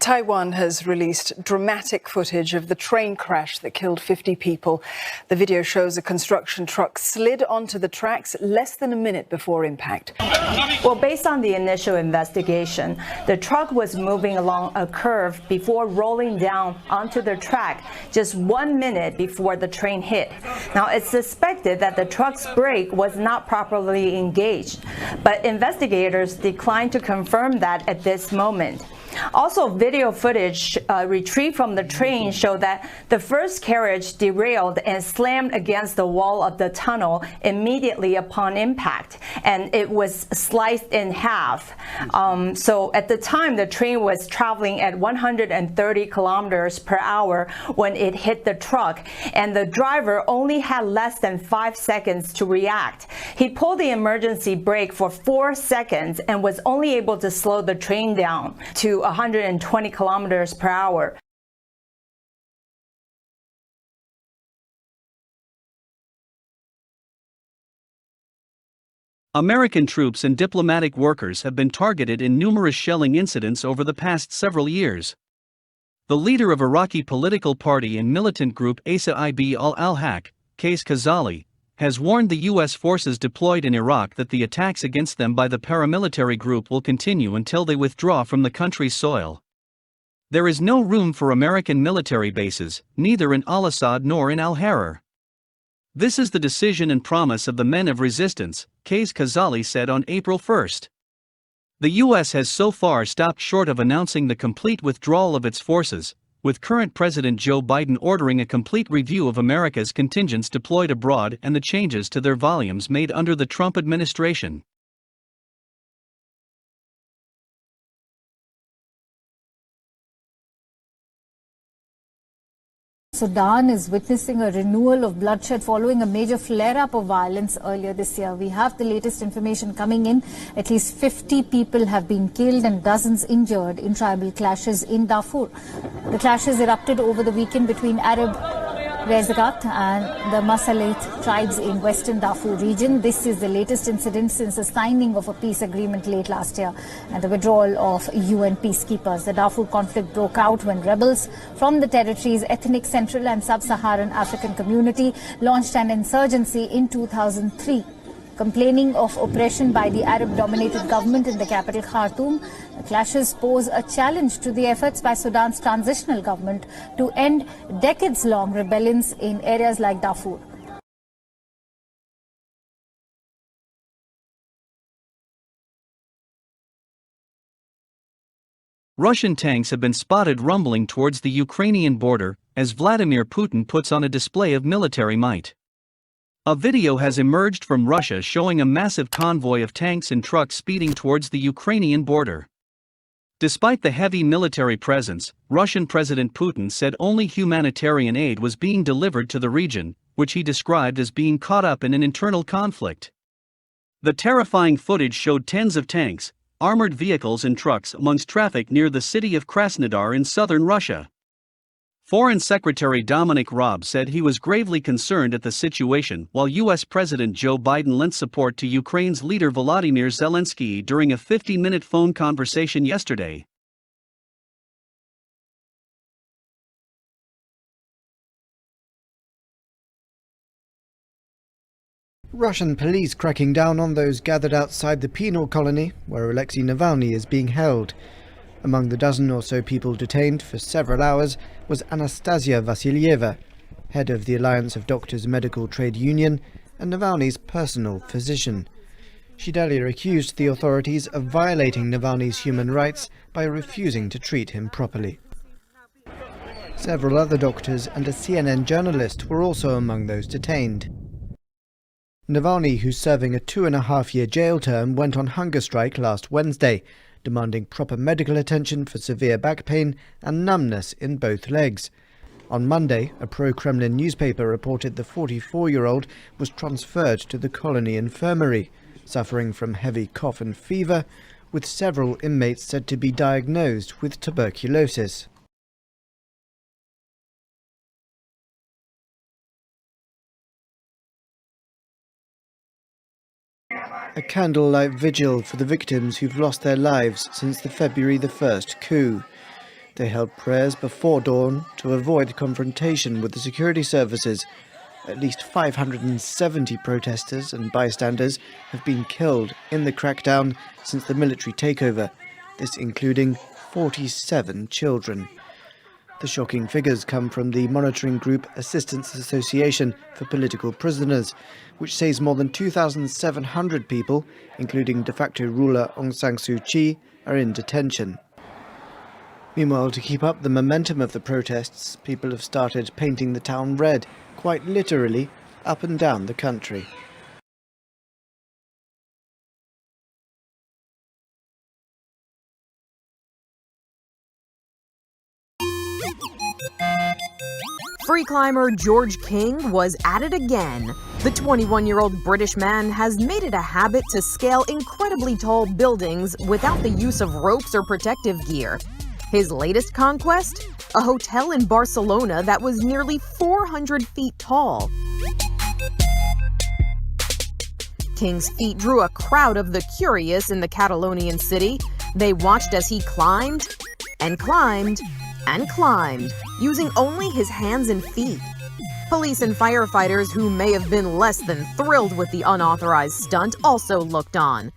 Taiwan has released dramatic footage of the train crash that killed 50 people. The video shows a construction truck slid onto the tracks less than a minute before impact. Well, based on the initial investigation, the truck was moving along a curve before rolling down onto the track just 1 minute before the train hit. Now, it's suspected that the truck's brake was not properly engaged, but investigators declined to confirm that at this moment. Also, video footage retrieved from the train showed that the first carriage derailed and slammed against the wall of the tunnel immediately upon impact, and it was sliced in half. So at the time, the train was traveling at 130 kilometers per hour when it hit the truck, and the driver only had less than 5 seconds to react. He pulled the emergency brake for 4 seconds and was only able to slow the train down to 120 kilometers per hour. American troops and diplomatic workers have been targeted in numerous shelling incidents over the past several years. The leader of Iraqi political party and militant group Asa-ib al-Haq, Qais Khazali, has warned the U.S. forces deployed in Iraq that the attacks against them by the paramilitary group will continue until they withdraw from the country's soil. There is no room for American military bases, neither in Al-Assad nor in Al-Harar. This is the decision and promise of the men of resistance, Qais Khazali said on April 1. The U.S. has so far stopped short of announcing the complete withdrawal of its forces, with current President Joe Biden ordering a complete review of America's contingents deployed abroad and the changes to their volumes made under the Trump administration. Sudan is witnessing a renewal of bloodshed following a major flare-up of violence earlier this year. We have the latest information coming in. At least 50 people have been killed and dozens injured in tribal clashes in Darfur. The clashes erupted over the weekend between Arab Rezagat and the Masalit tribes in western Darfur region. This is the latest incident since the signing of a peace agreement late last year and the withdrawal of UN peacekeepers. The Darfur conflict broke out when rebels from the territory's ethnic Central and Sub-Saharan African community launched an insurgency in 2003. Complaining of oppression by the Arab-dominated government in the capital Khartoum, the clashes pose a challenge to the efforts by Sudan's transitional government to end decades-long rebellions in areas like Darfur. Russian tanks have been spotted rumbling towards the Ukrainian border as Vladimir Putin puts on a display of military might. A video has emerged from Russia showing a massive convoy of tanks and trucks speeding towards the Ukrainian border. Despite the heavy military presence, Russian President Putin said only humanitarian aid was being delivered to the region, which he described as being caught up in an internal conflict. The terrifying footage showed tens of tanks, armored vehicles and trucks amongst traffic near the city of Krasnodar in southern Russia. Foreign Secretary Dominic Raab said he was gravely concerned at the situation, while U.S. President Joe Biden lent support to Ukraine's leader Volodymyr Zelensky during a 50-minute phone conversation yesterday. Russian police cracking down on those gathered outside the penal colony where Alexei Navalny is being held. Among the dozen or so people detained for several hours was Anastasia Vassilyeva, head of the Alliance of Doctors Medical Trade Union and Navalny's personal physician. She'd earlier accused the authorities of violating Navalny's human rights by refusing to treat him properly. Several other doctors and a CNN journalist were also among those detained. Navalny, who's serving a 2.5-year jail term, went on hunger strike last Wednesday, demanding proper medical attention for severe back pain and numbness in both legs. On Monday, a pro-Kremlin newspaper reported the 44-year-old was transferred to the colony infirmary, suffering from heavy cough and fever, with several inmates said to be diagnosed with tuberculosis. A candlelight vigil for the victims who've lost their lives since the February the 1st coup. They held prayers before dawn to avoid confrontation with the security services. At least 570 protesters and bystanders have been killed in the crackdown since the military takeover, this including 47 children. The shocking figures come from the monitoring group Assistance Association for Political Prisoners, which says more than 2,700 people, including de facto ruler Aung San Suu Kyi, are in detention. Meanwhile, to keep up the momentum of the protests, people have started painting the town red, quite literally, up and down the country. Free climber George King was at it again. The 21-year-old British man has made it a habit to scale incredibly tall buildings without the use of ropes or protective gear. His latest conquest? A hotel in Barcelona that was nearly 400 feet tall. King's feat drew a crowd of the curious in the Catalonian city. They watched as he climbed and climbed and climbed, using only his hands and feet. Police and firefighters who may have been less than thrilled with the unauthorized stunt also looked on.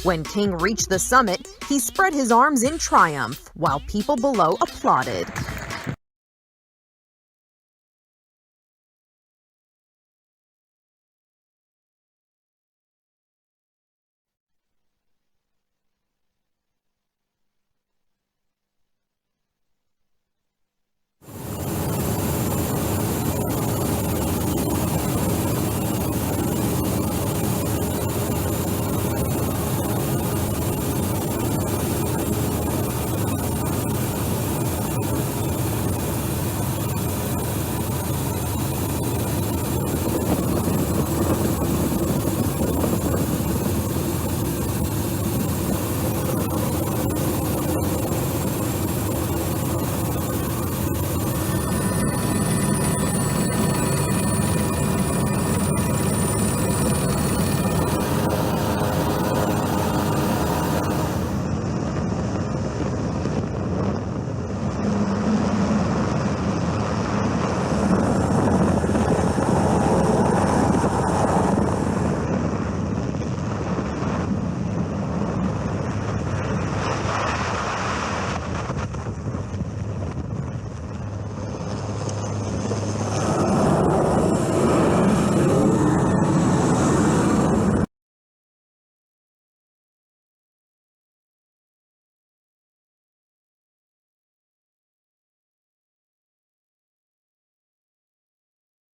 When King reached the summit, he spread his arms in triumph, while people below applauded.